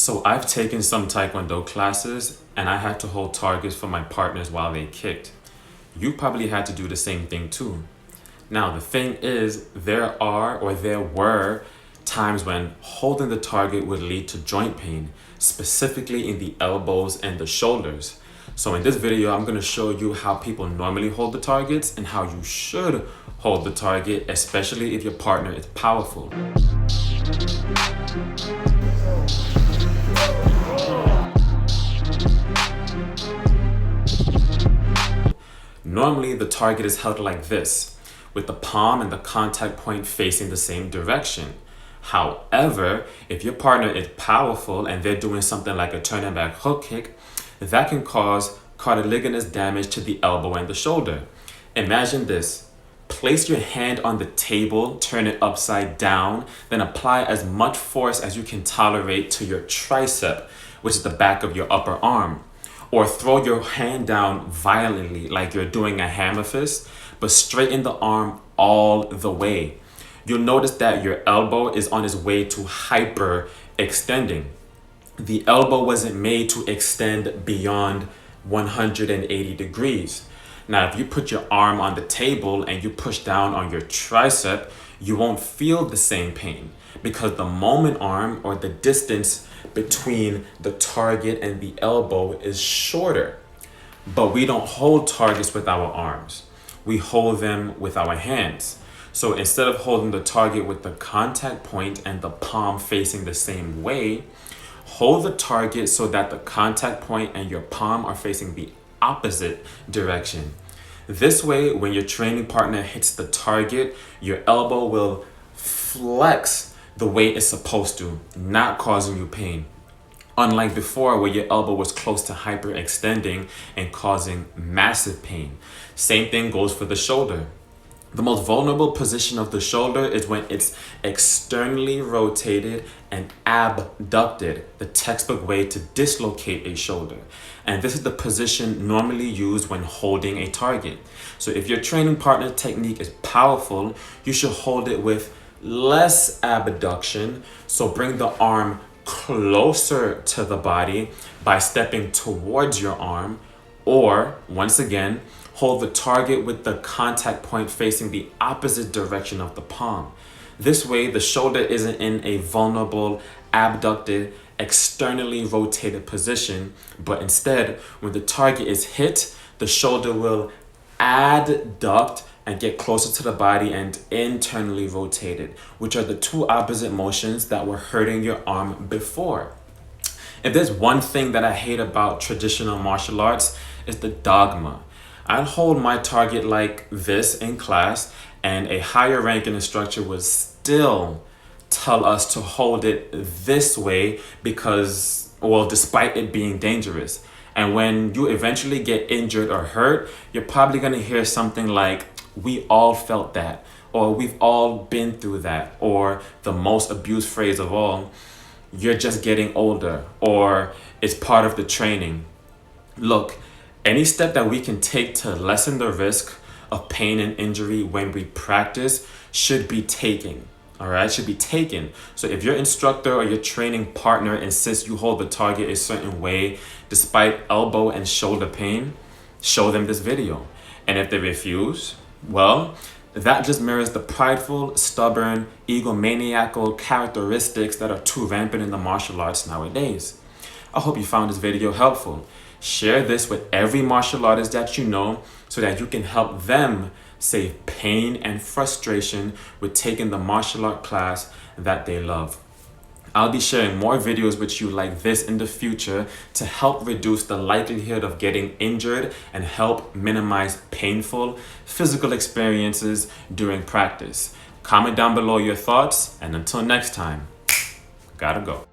So I've taken some taekwondo classes and I had to hold targets for my partners while they kicked. You probably had to do the same thing too. Now the thing is, there were times when holding the target would lead to joint pain, specifically in the elbows and the shoulders. So in this video, I'm going to show you how people normally hold the targets and how you should hold the target, especially if your partner is powerful. Normally, the target is held like this, with the palm and the contact point facing the same direction. However, if your partner is powerful and they're doing something like a turning back hook kick, that can cause cartilaginous damage to the elbow and the shoulder. Imagine this. Place your hand on the table, turn it upside down, then apply as much force as you can tolerate to your tricep, which is the back of your upper arm. Or throw your hand down violently like you're doing a hammer fist, but straighten the arm all the way. You'll notice that your elbow is on its way to hyperextending. The elbow wasn't made to extend beyond 180 degrees. Now, if you put your arm on the table and you push down on your tricep, you won't feel the same pain because the moment arm, or the distance between the target and the elbow, is shorter. But we don't hold targets with our arms. We hold them with our hands. So instead of holding the target with the contact point and the palm facing the same way, hold the target so that the contact point and your palm are facing the opposite direction. This way, when your training partner hits the target, your elbow will flex the way it's supposed to, not causing you pain. Unlike before, where your elbow was close to hyperextending and causing massive pain. Same thing goes for the shoulder. The most vulnerable position of the shoulder is when it's externally rotated and abducted, the textbook way to dislocate a shoulder. And this is the position normally used when holding a target. So if your training partner technique is powerful, you should hold it with less abduction. So bring the arm closer to the body by stepping towards your arm, or once again, hold the target with the contact point facing the opposite direction of the palm. This way, the shoulder isn't in a vulnerable, abducted, externally rotated position, but instead, when the target is hit, the shoulder will adduct and get closer to the body and internally rotated, which are the two opposite motions that were hurting your arm before. If there's one thing that I hate about traditional martial arts, is the dogma. I'd hold my target like this in class, and a higher ranking instructor would still tell us to hold it this way because, well, despite it being dangerous. And when you eventually get injured or hurt, you're probably going to hear something like, "We all felt that," or "We've all been through that," or the most abused phrase of all, "You're just getting older," or "It's part of the training." Look, any step that we can take to lessen the risk of pain and injury when we practice should be taken. All right, should be taken. So if your instructor or your training partner insists you hold the target a certain way despite elbow and shoulder pain, show them this video. And if they refuse, well, that just mirrors the prideful, stubborn, egomaniacal characteristics that are too rampant in the martial arts nowadays. I hope you found this video helpful. Share this with every martial artist that you know so that you can help them save pain and frustration with taking the martial art class that they love. I'll be sharing more videos with you like this in the future to help reduce the likelihood of getting injured and help minimize painful physical experiences during practice. Comment down below your thoughts, and until next time, gotta go.